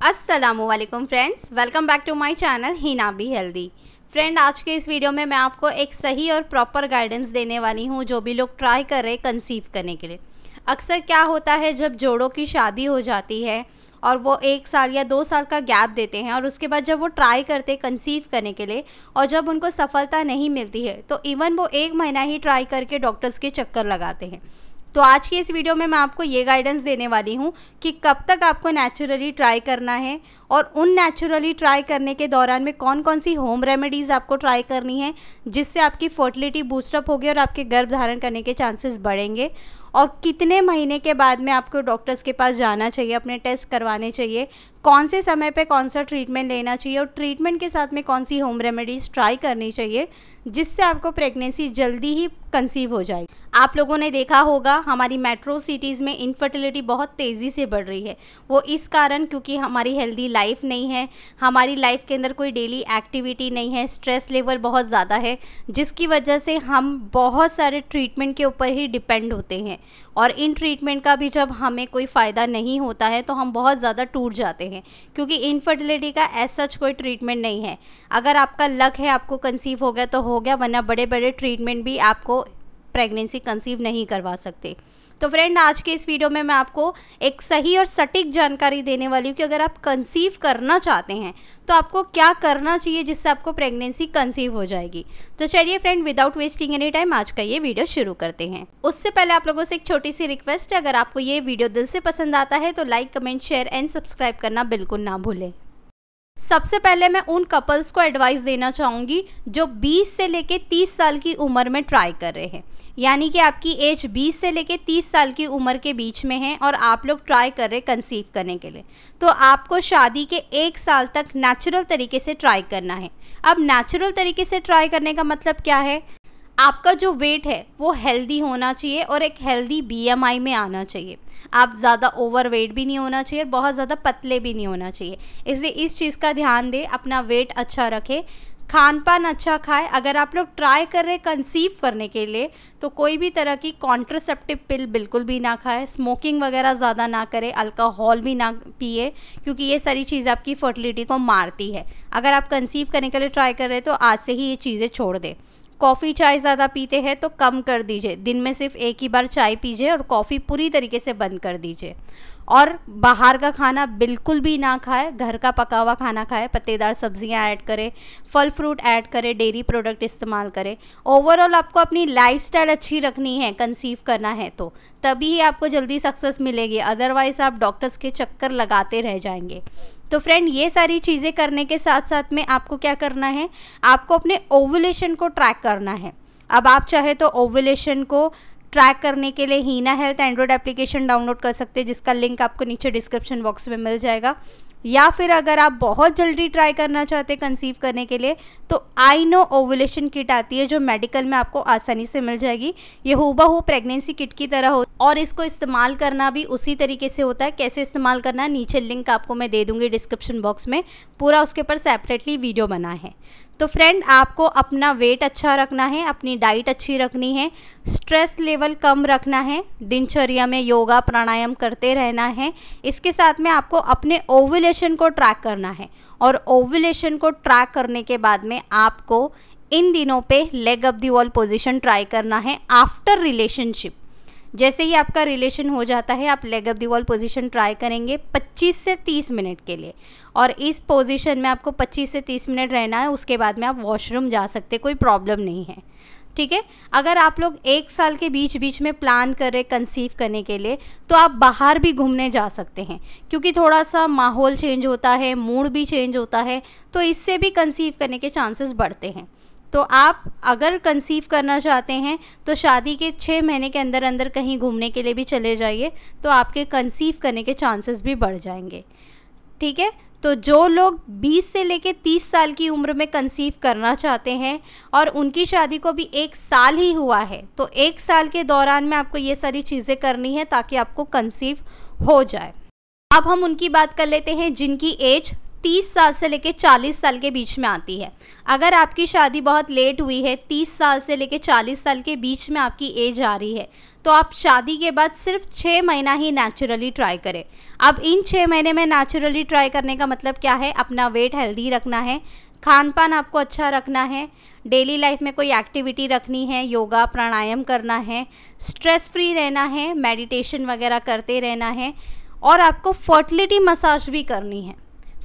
अस्सलामुअलैकुम friends, welcome back to my channel Hina be healthy. Friend, आज के इस वीडियो में मैं आपको एक सही और प्रॉपर गाइडेंस देने वाली हूँ जो भी लोग ट्राई कर रहे हैं कंसीव करने के लिए। अक्सर क्या होता है, जब जोड़ों की शादी हो जाती है और वो 1 साल या 2 साल का गैप देते हैं और उसके बाद जब वो ट्राई करते हैं कंसीव करने के लिए और जब उनको सफलता नहीं मिलती है तो इवन वो 1 महीना ही ट्राई करके डॉक्टर्स के चक्कर लगाते हैं। तो आज की इस वीडियो में मैं आपको ये गाइडेंस देने वाली हूँ कि कब तक आपको नेचुरली ट्राई करना है और उन नेचुरली ट्राई करने के दौरान में कौन कौन सी होम रेमेडीज़ आपको ट्राई करनी है जिससे आपकी फर्टिलिटी बूस्टअप होगी और आपके गर्भ धारण करने के चांसेस बढ़ेंगे, और कितने महीने के बाद में आपको डॉक्टर्स के पास जाना चाहिए, अपने टेस्ट करवाने चाहिए, कौन से समय पे कौन सा ट्रीटमेंट लेना चाहिए और ट्रीटमेंट के साथ में कौन सी होम रेमेडीज़ ट्राई करनी चाहिए जिससे आपको प्रेगनेंसी जल्दी ही कंसीव हो जाएगी। आप लोगों ने देखा होगा हमारी मेट्रो सिटीज़ में इनफर्टिलिटी बहुत तेज़ी से बढ़ रही है। वो इस कारण क्योंकि हमारी हेल्दी लाइफ नहीं है, हमारी लाइफ के अंदर कोई डेली एक्टिविटी नहीं है, स्ट्रेस लेवल बहुत ज़्यादा है, जिसकी वजह से हम बहुत सारे ट्रीटमेंट के ऊपर ही डिपेंड होते हैं और इन ट्रीटमेंट का भी जब हमें कोई फ़ायदा नहीं होता है तो हम बहुत ज़्यादा टूट जाते हैं, क्योंकि इनफर्टिलिटी का एज सच कोई ट्रीटमेंट नहीं है। अगर आपका लक है आपको कंसीव हो गया तो हो गया, वरना बड़े बड़े ट्रीटमेंट भी आपको प्रेगनेंसी कंसीव नहीं करवा सकते। तो फ्रेंड, आज के इस वीडियो में मैं आपको एक सही और सटीक जानकारी देने वाली हूँ कि अगर आप कंसीव करना चाहते हैं तो आपको क्या करना चाहिए जिससे आपको प्रेगनेंसी कंसीव हो जाएगी। तो चलिए friend, without wasting any time आज का ये वीडियो शुरू करते हैं। उससे पहले आप लोगों से एक छोटी सी रिक्वेस्ट है, अगर आपको ये वीडियो दिल से पसंद आता है तो like, comment, share and subscribe करना बिल्कुल ना भूलें। सबसे पहले मैं उन कपल्स को एडवाइस देना चाहूँगी जो 20 से लेके 30 साल की उम्र में ट्राई कर रहे हैं, यानी कि आपकी एज 20 से लेके 30 साल की उम्र के बीच में है और आप लोग ट्राई कर रहे हैं कंसीव करने के लिए। तो आपको शादी के 1 साल तक नेचुरल तरीके से ट्राई करना है। अब नेचुरल तरीके से ट्राई करने का मतलब क्या है? आपका जो वेट है वो हेल्दी होना चाहिए और एक हेल्दी BMI में आना चाहिए। आप ज़्यादा ओवर वेट भी नहीं होना चाहिए और बहुत ज़्यादा पतले भी नहीं होना चाहिए, इसलिए इस चीज़ का ध्यान दें, अपना वेट अच्छा रखें, खान पान अच्छा खाएं। अगर आप लोग ट्राई कर रहे हैं कंसीव करने के लिए तो कोई भी तरह की कॉन्ट्रासेप्टिव पिल बिल्कुल भी ना खाएं, स्मोकिंग वगैरह ज़्यादा ना करें, अल्कोहल भी ना पिए, क्योंकि ये सारी चीज़ें आपकी फर्टिलिटी को मारती है। अगर आप कंसीव करने के लिए ट्राई कर रहे हैं तो आज से ही ये चीज़ें छोड़ दें। कॉफ़ी चाय ज़्यादा पीते हैं तो कम कर दीजिए, दिन में सिर्फ एक ही बार चाय पीजिए और कॉफ़ी पूरी तरीके से बंद कर दीजिए। और बाहर का खाना बिल्कुल भी ना खाए, घर का पका हुआ खाना खाए, पत्तेदार सब्जियां ऐड करें, फल फ्रूट ऐड करें, डेयरी प्रोडक्ट इस्तेमाल करें। ओवरऑल आपको अपनी लाइफस्टाइल अच्छी रखनी है, कंसीव करना है तो तभी ही आपको जल्दी सक्सेस मिलेगी, अदरवाइज़ आप डॉक्टर्स के चक्कर लगाते रह जाएंगे। तो फ्रेंड, ये सारी चीज़ें करने के साथ साथ में आपको क्या करना है, आपको अपने ओव्यूलेशन को ट्रैक करना है। अब आप चाहे तो ओव्यूलेशन को ट्रैक करने के लिए हीना हेल्थ एंड्रॉयड एप्लीकेशन डाउनलोड कर सकते हैं, जिसका लिंक आपको नीचे डिस्क्रिप्शन बॉक्स में मिल जाएगा। या फिर अगर आप बहुत जल्दी ट्राई करना चाहते हैं कंसीव करने के लिए तो आई नो ओव्यूलेशन किट आती है जो मेडिकल में आपको आसानी से मिल जाएगी। ये हूबहू प्रेगनेंसी किट की तरह हो और इसको इस्तेमाल करना भी उसी तरीके से होता है। कैसे इस्तेमाल करना है, नीचे लिंक आपको मैं दे दूंगी डिस्क्रिप्शन बॉक्स में, पूरा उसके ऊपर सेपरेटली वीडियो बना है। तो फ्रेंड, आपको अपना वेट अच्छा रखना है, अपनी डाइट अच्छी रखनी है, स्ट्रेस लेवल कम रखना है, दिनचर्या में योगा प्राणायाम करते रहना है। इसके साथ में आपको अपने ओव्यूलेशन को ट्रैक करना है और ओव्यूलेशन को ट्रैक करने के बाद में आपको इन दिनों पे leg up the wall position try करना है आफ्टर रिलेशनशिप। जैसे ही आपका रिलेशन हो जाता है आप leg up the wall position try करेंगे 25 से 30 मिनट के लिए, और इस पोजीशन में आपको 25 से 30 मिनट रहना है। उसके बाद में आप वॉशरूम जा सकते, कोई प्रॉब्लम नहीं है, ठीक है। अगर आप लोग 1 साल के बीच बीच में प्लान कर रहे कंसीव करने के लिए तो आप बाहर भी घूमने जा सकते हैं, क्योंकि थोड़ा सा माहौल चेंज होता है, मूड भी चेंज होता है, तो इससे भी कंसीव करने के चांसेस बढ़ते हैं। तो आप अगर कंसीव करना चाहते हैं तो शादी के 6 महीने के अंदर अंदर कहीं घूमने के लिए भी चले जाइए, तो आपके कंसीव करने के चांसेस भी बढ़ जाएंगे, ठीक है। तो जो लोग 20 से लेके 30 साल की उम्र में कंसीव करना चाहते हैं और उनकी शादी को भी 1 साल ही हुआ है, तो 1 साल के दौरान में आपको ये सारी चीज़ें करनी है ताकि आपको कंसीव हो जाए। अब हम उनकी बात कर लेते हैं जिनकी एज 30 साल से लेके 40 साल के बीच में आती है। अगर आपकी शादी बहुत लेट हुई है, 30 साल से लेके 40 साल के बीच में आपकी एज आ रही है, तो आप शादी के बाद सिर्फ 6 महीना ही नेचुरली ट्राई करें। अब इन 6 महीने में नेचुरली ट्राई करने का मतलब क्या है? अपना वेट हेल्दी रखना है, खान पान आपको अच्छा रखना है, डेली लाइफ में कोई एक्टिविटी रखनी है, योगा प्राणायाम करना है, स्ट्रेस फ्री रहना है, मेडिटेशन वगैरह करते रहना है, और आपको फर्टिलिटी मसाज भी करनी है।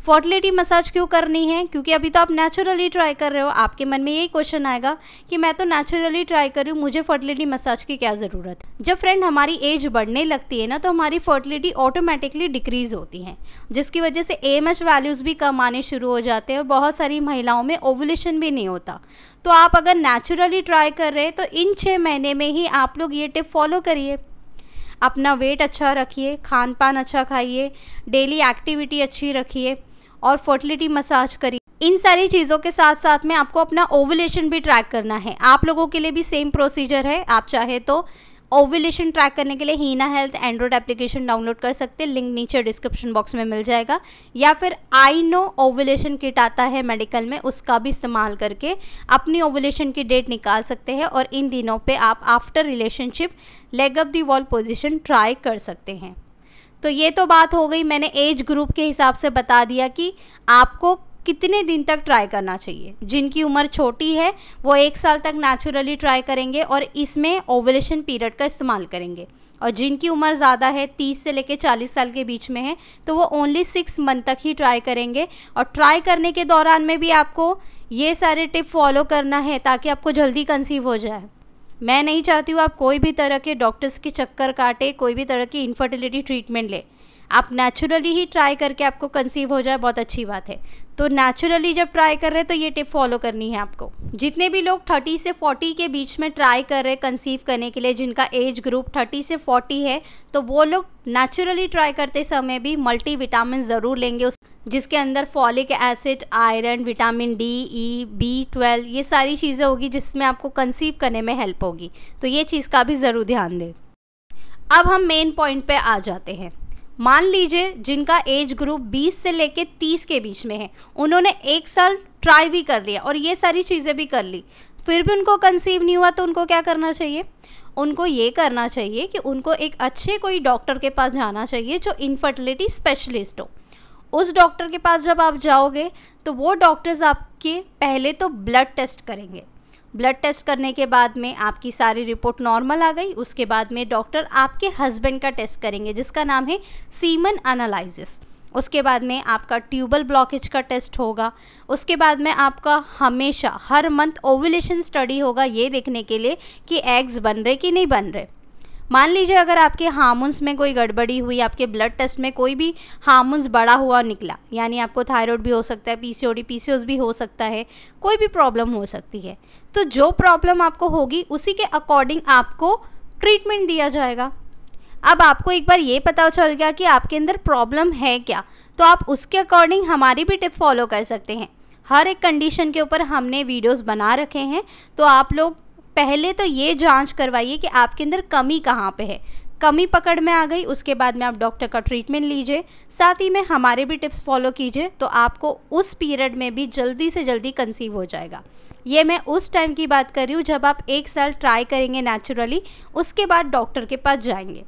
फर्टिलिटी मसाज क्यों करनी है? क्योंकि अभी तो आप नेचुरली ट्राई कर रहे हो। आपके मन में यही क्वेश्चन आएगा कि मैं तो नेचुरली ट्राई कर रही हूँ, मुझे फर्टिलिटी मसाज की क्या ज़रूरत है। जब फ्रेंड हमारी एज बढ़ने लगती है ना, तो हमारी फर्टिलिटी ऑटोमेटिकली डिक्रीज होती है, जिसकी वजह से AMH वैल्यूज़ भी कम आने शुरू हो जाते हैं और बहुत सारी महिलाओं में ओवुलेशन भी नहीं होता। तो आप अगर नेचुरली ट्राई कर रहे हैं तो इन 6 महीने में ही आप लोग ये टिप फॉलो करिए। अपना वेट अच्छा रखिए, खान पान अच्छा खाइए, डेली एक्टिविटी अच्छी रखिए और फर्टिलिटी मसाज करिए। इन सारी चीज़ों के साथ साथ में आपको अपना ओवुलेशन भी ट्रैक करना है। आप लोगों के लिए भी सेम प्रोसीजर है। आप चाहे तो ओवुलेशन ट्रैक करने के लिए हीना हेल्थ एंड्रॉइड एप्लीकेशन डाउनलोड कर सकते हैं, लिंक नीचे डिस्क्रिप्शन बॉक्स में मिल जाएगा, या फिर आई नो ओवुलेशन किट आता है मेडिकल में, उसका भी इस्तेमाल करके अपनी ओवुलेशन की डेट निकाल सकते हैं और इन दिनों पे आप after relationship leg up the wall position try कर सकते हैं। तो ये तो बात हो गई, मैंने एज ग्रुप के हिसाब से बता दिया कि आपको कितने दिन तक ट्राई करना चाहिए। जिनकी उम्र छोटी है वो 1 साल तक नेचुरली ट्राई करेंगे और इसमें ओवुलेशन पीरियड का इस्तेमाल करेंगे, और जिनकी उम्र ज़्यादा है, 30 से लेके 40 साल के बीच में है, तो वो ओनली 6 मंथ तक ही ट्राई करेंगे। और ट्राई करने के दौरान में भी आपको ये सारे टिप फॉलो करना है ताकि आपको जल्दी कंसीव हो जाए। मैं नहीं चाहती हूँ आप कोई भी तरह के डॉक्टर्स के चक्कर काटे, कोई भी तरह की इनफर्टिलिटी ट्रीटमेंट ले। आप नेचुरली ही ट्राई करके आपको कंसीव हो जाए, बहुत अच्छी बात है। तो नेचुरली जब ट्राई कर रहे हैं तो ये टिप फॉलो करनी है आपको। जितने भी लोग 30 से 40 के बीच में ट्राई कर रहे हैं कंसीव करने के लिए, जिनका एज ग्रुप 30 से 40 है, तो वो लोग नेचुरली ट्राई करते समय भी मल्टीविटामिन ज़रूर लेंगे, जिसके अंदर folic acid, iron, vitamin D, E, B12 ये सारी चीज़ें होगी जिसमें आपको कंसीव करने में हेल्प होगी। तो ये चीज़ का भी ज़रूर ध्यान दें। अब हम मेन पॉइंट पे आ जाते हैं। मान लीजिए जिनका एज ग्रुप 20 से लेके 30 के बीच में है, उन्होंने 1 साल ट्राई भी कर लिया और ये सारी चीज़ें भी कर ली, फिर भी उनको कंसीव नहीं हुआ, तो उनको क्या करना चाहिए? उनको ये करना चाहिए कि उनको एक अच्छे कोई डॉक्टर के पास जाना चाहिए जो इनफर्टिलिटी स्पेशलिस्ट हो। उस डॉक्टर के पास जब आप जाओगे तो वो डॉक्टर्स आपके पहले तो ब्लड टेस्ट करेंगे। ब्लड टेस्ट करने के बाद में आपकी सारी रिपोर्ट नॉर्मल आ गई, उसके बाद में डॉक्टर आपके हस्बैंड का टेस्ट करेंगे जिसका नाम है सीमन एनालिसिस। उसके बाद में आपका ट्यूबल ब्लॉकेज का टेस्ट होगा। उसके बाद में आपका हमेशा हर मंथ ओवुलेशन स्टडी होगा, ये देखने के लिए कि एग्स बन रहे कि नहीं बन रहे। मान लीजिए अगर आपके हार्मोन्स में कोई गड़बड़ी हुई, आपके ब्लड टेस्ट में कोई भी हार्मोन्स बढ़ा हुआ निकला, यानी आपको थायराइड भी हो सकता है, PCOD PCOS भी हो सकता है, कोई भी प्रॉब्लम हो सकती है, तो जो प्रॉब्लम आपको होगी उसी के अकॉर्डिंग आपको ट्रीटमेंट दिया जाएगा। अब आपको एक बार ये पता चल गया कि आपके अंदर प्रॉब्लम है क्या, तो आप उसके अकॉर्डिंग हमारी भी टिप फॉलो कर सकते हैं। हर एक कंडीशन के ऊपर हमने वीडियोस बना रखे हैं, तो आप लोग पहले तो ये जांच करवाइए कि आपके अंदर कमी कहाँ पे है। कमी पकड़ में आ गई, उसके बाद में आप डॉक्टर का ट्रीटमेंट लीजिए, साथ ही में हमारे भी टिप्स फॉलो कीजिए, तो आपको उस पीरियड में भी जल्दी से जल्दी कंसीव हो जाएगा। ये मैं उस टाइम की बात कर रही हूँ जब आप 1 साल ट्राई करेंगे नेचुरली, उसके बाद डॉक्टर के पास जाएंगे।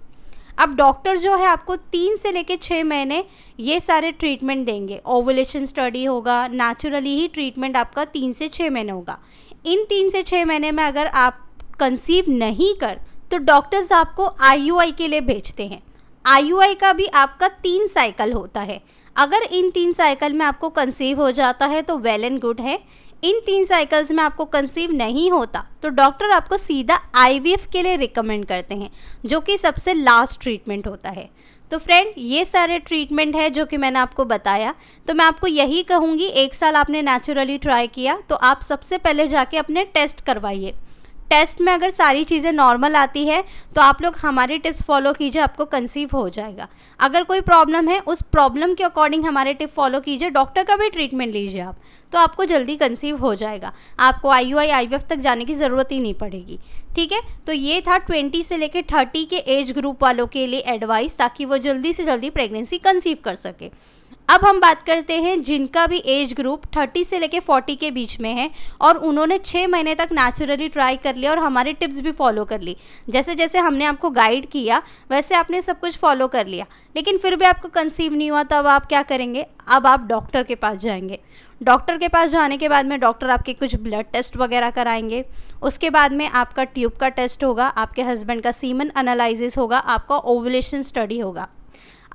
अब डॉक्टर जो है आपको 3 से लेके 6 महीने ये सारे ट्रीटमेंट देंगे। ओवुलेशन स्टडी होगा, नेचुरली ही ट्रीटमेंट आपका 3 से 6 महीने होगा। इन 3 से 6 महीने में अगर आप कंसीव नहीं कर तो डॉक्टर्स आपको IUI के लिए भेजते हैं। IUI का भी आपका 3 साइकिल होता है। अगर इन 3 साइकिल में आपको कंसीव हो जाता है तो वेल एंड गुड है। इन 3 साइकिल्स में आपको कंसीव नहीं होता तो डॉक्टर आपको सीधा IVF के लिए रिकमेंड करते हैं, जो कि सबसे लास्ट ट्रीटमेंट होता है। तो फ्रेंड, ये सारे ट्रीटमेंट है जो कि मैंने आपको बताया। तो मैं आपको यही कहूँगी, 1 साल आपने नेचुरली ट्राई किया तो आप सबसे पहले जाके अपने टेस्ट करवाइए। टेस्ट में अगर सारी चीज़ें नॉर्मल आती है तो आप लोग हमारे टिप्स फॉलो कीजिए, आपको कंसीव हो जाएगा। अगर कोई प्रॉब्लम है, उस प्रॉब्लम के अकॉर्डिंग हमारे टिप फॉलो कीजिए, डॉक्टर का भी ट्रीटमेंट लीजिए आप, तो आपको जल्दी कंसीव हो जाएगा। आपको IUI IVF तक जाने की ज़रूरत ही नहीं पड़ेगी। ठीक है, तो ये था 20 से लेकर 30 के एज ग्रुप वालों के लिए एडवाइस, ताकि वो जल्दी से जल्दी प्रेगनेंसी कंसीव कर सके। अब हम बात करते हैं जिनका भी एज ग्रुप 30 से लेके 40 के बीच में है और उन्होंने 6 महीने तक नेचुरली ट्राई कर लिया और हमारी टिप्स भी फॉलो कर ली। जैसे जैसे हमने आपको गाइड किया वैसे आपने सब कुछ फॉलो कर लिया, लेकिन फिर भी आपको कंसीव नहीं हुआ, तब आप क्या करेंगे? अब आप डॉक्टर के पास जाएंगे। डॉक्टर के पास जाने के बाद में डॉक्टर आपके कुछ ब्लड टेस्ट वगैरह कराएंगे। उसके बाद में आपका ट्यूब का टेस्ट होगा, आपके हस्बैंड का सीमन एनालिसिस होगा, आपका ओवुलेशन स्टडी होगा।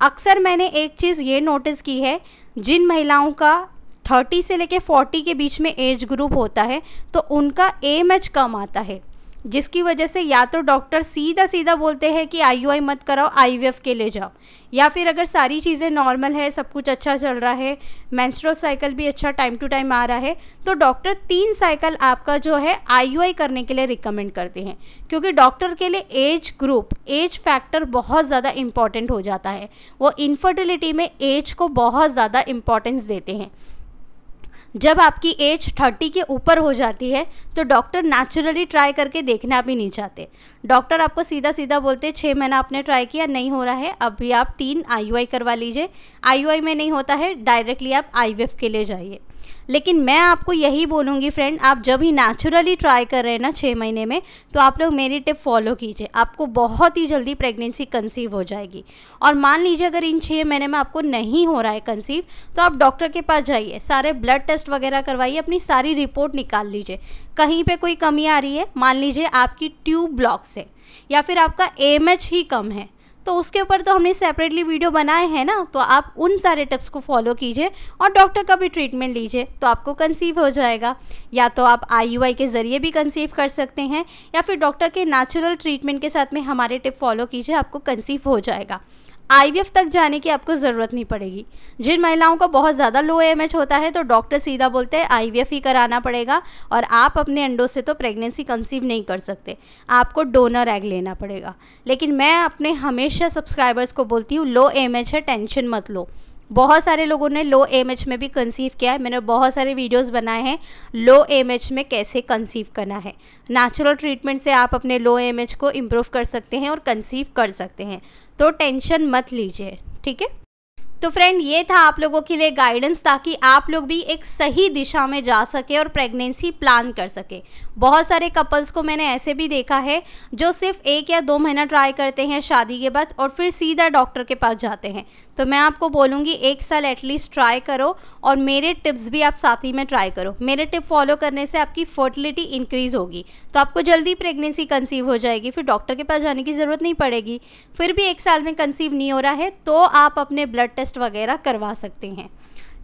अक्सर मैंने एक चीज़ ये नोटिस की है, जिन महिलाओं का 30 से लेके 40 के बीच में एज ग्रुप होता है तो उनका AMH कम आता है, जिसकी वजह से या तो डॉक्टर सीधा सीधा बोलते हैं कि IUI मत कराओ, IVF के ले जाओ, या फिर अगर सारी चीज़ें नॉर्मल है, सब कुछ अच्छा चल रहा है, मेंस्ट्रुअल साइकिल भी अच्छा टाइम टू टाइम आ रहा है, तो डॉक्टर 3 साइकिल आपका जो है IUI करने के लिए रिकमेंड करते हैं। क्योंकि डॉक्टर के लिए एज ग्रुप, एज फैक्टर बहुत ज़्यादा इम्पॉर्टेंट हो जाता है। वो इनफर्टिलिटी में एज को बहुत ज़्यादा इम्पॉर्टेंस देते हैं। जब आपकी एज 30 के ऊपर हो जाती है तो डॉक्टर नेचुरली ट्राई करके देखना भी नहीं चाहते। डॉक्टर आपको सीधा सीधा बोलते हैं 6 महीना आपने ट्राई किया, नहीं हो रहा है, अभी आप 3 IUI करवा लीजिए। IUI में नहीं होता है, डायरेक्टली आप IVF के लिए जाइए। लेकिन मैं आपको यही बोलूँगी फ्रेंड, आप जब ही नेचुरली ट्राई कर रहे हैं ना 6 महीने में, तो आप लोग मेरी टिप फॉलो कीजिए, आपको बहुत ही जल्दी प्रेगनेंसी कंसीव हो जाएगी। और मान लीजिए अगर इन 6 महीने में आपको नहीं हो रहा है कंसीव, तो आप डॉक्टर के पास जाइए, सारे ब्लड टेस्ट वगैरह करवाइए, अपनी सारी रिपोर्ट निकाल लीजिए। कहीं पे कोई कमी आ रही है, मान लीजिए आपकी ट्यूब ब्लॉक से या फिर आपका AMH ही कम है, तो उसके ऊपर तो हमने सेपरेटली वीडियो बनाए हैं ना, तो आप उन सारे टिप्स को फॉलो कीजिए और डॉक्टर का भी ट्रीटमेंट लीजिए, तो आपको कंसीव हो जाएगा। या तो आप IUI के ज़रिए भी कंसीव कर सकते हैं, या फिर डॉक्टर के नेचुरल ट्रीटमेंट के साथ में हमारे टिप फॉलो कीजिए, आपको कंसीव हो जाएगा। IVF तक जाने की आपको ज़रूरत नहीं पड़ेगी। जिन महिलाओं का बहुत ज़्यादा लो AMH होता है तो डॉक्टर सीधा बोलते हैं IVF ही कराना पड़ेगा, और आप अपने अंडों से तो प्रेगनेंसी कंसीव नहीं कर सकते, आपको डोनर एग लेना पड़ेगा। लेकिन मैं अपने हमेशा सब्सक्राइबर्स को बोलती हूँ, लो AMH है, टेंशन मत लो। बहुत सारे लोगों ने लो AMH में भी कंसीव किया है, मैंने बहुत सारे वीडियोस बनाए हैं लो AMH में कैसे कंसीव करना है। नेचुरल ट्रीटमेंट से आप अपने लो AMH को इम्प्रूव कर सकते हैं और कंसीव कर सकते हैं, तो टेंशन मत लीजिए, ठीक है। तो फ्रेंड, ये था आप लोगों के लिए गाइडेंस, ताकि आप लोग भी एक सही दिशा में जा सके और प्रेगनेंसी प्लान कर सके। बहुत सारे कपल्स को मैंने ऐसे भी देखा है जो सिर्फ 1 या 2 महीना ट्राई करते हैं शादी के बाद और फिर सीधा डॉक्टर के पास जाते हैं। तो मैं आपको बोलूँगी 1 साल एटलीस्ट ट्राई करो और मेरे टिप्स भी आप साथ ही में ट्राई करो। मेरे टिप फॉलो करने से आपकी फर्टिलिटी इंक्रीज़ होगी, तो आपको जल्दी प्रेगनेंसी कंसीव हो जाएगी, फिर डॉक्टर के पास जाने की ज़रूरत नहीं पड़ेगी। फिर भी 1 साल में कंसीव नहीं हो रहा है तो आप अपने ब्लड टेस्ट वगैरह करवा सकते हैं,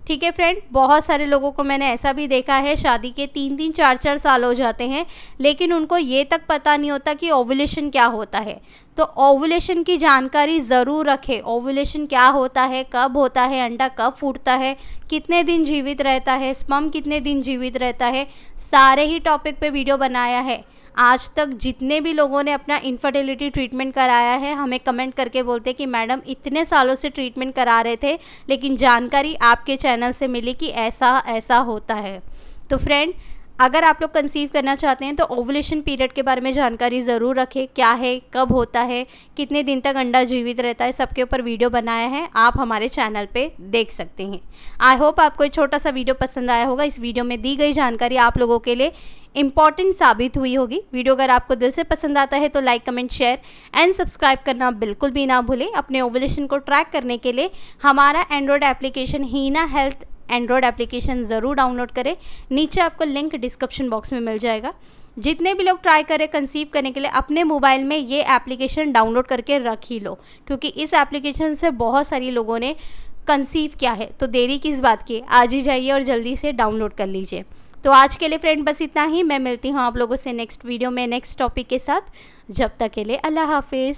ठीक है फ्रेंड। बहुत सारे लोगों को मैंने ऐसा भी देखा है, शादी के 3-3 4-4 साल हो जाते हैं लेकिन उनको ये तक पता नहीं होता कि ओवुलेशन क्या होता है। तो ओवुलेशन की जानकारी ज़रूर रखें। ओवुलेशन क्या होता है, कब होता है, अंडा कब फूटता है, कितने दिन जीवित रहता है, स्पर्म कितने दिन जीवित रहता है, सारे ही टॉपिक पे वीडियो बनाया है। आज तक जितने भी लोगों ने अपना इनफर्टिलिटी ट्रीटमेंट कराया है, हमें कमेंट करके बोलते कि मैडम इतने सालों से ट्रीटमेंट करा रहे थे लेकिन जानकारी आपके चैनल से मिली कि ऐसा ऐसा होता है। तो फ्रेंड, अगर आप लोग कंसीव करना चाहते हैं तो ओवुलेशन पीरियड के बारे में जानकारी ज़रूर रखें, क्या है, कब होता है, कितने दिन तक अंडा जीवित रहता है, सबके ऊपर वीडियो बनाया है, आप हमारे चैनल पे देख सकते हैं। आई होप आपको एक छोटा सा वीडियो पसंद आया होगा। इस वीडियो में दी गई जानकारी आप लोगों के लिए इंपॉर्टेंट साबित हुई होगी। वीडियो अगर आपको दिल से पसंद आता है तो like, comment, share and subscribe करना बिल्कुल भी ना भूलें। अपने ओवुलेशन को ट्रैक करने के लिए हमारा एंड्रॉयड एप्लीकेशन हीना हेल्थ एंड्रॉयड एप्लीकेशन ज़रूर डाउनलोड करें। नीचे आपको लिंक डिस्क्रिप्शन बॉक्स में मिल जाएगा। जितने भी लोग ट्राई करें कंसीव करने के लिए, अपने मोबाइल में ये एप्लीकेशन डाउनलोड करके रख ही लो, क्योंकि इस एप्लीकेशन से बहुत सारी लोगों ने कंसीव किया है। तो देरी किस बात की, आज ही जाइए और जल्दी से डाउनलोड कर लीजिए। तो आज के लिए फ्रेंड बस इतना ही। मैं मिलती हूँ आप लोगों से नेक्स्ट वीडियो में नेक्स्ट टॉपिक के साथ। जब तक के लिए अल्लाह हाफिज़।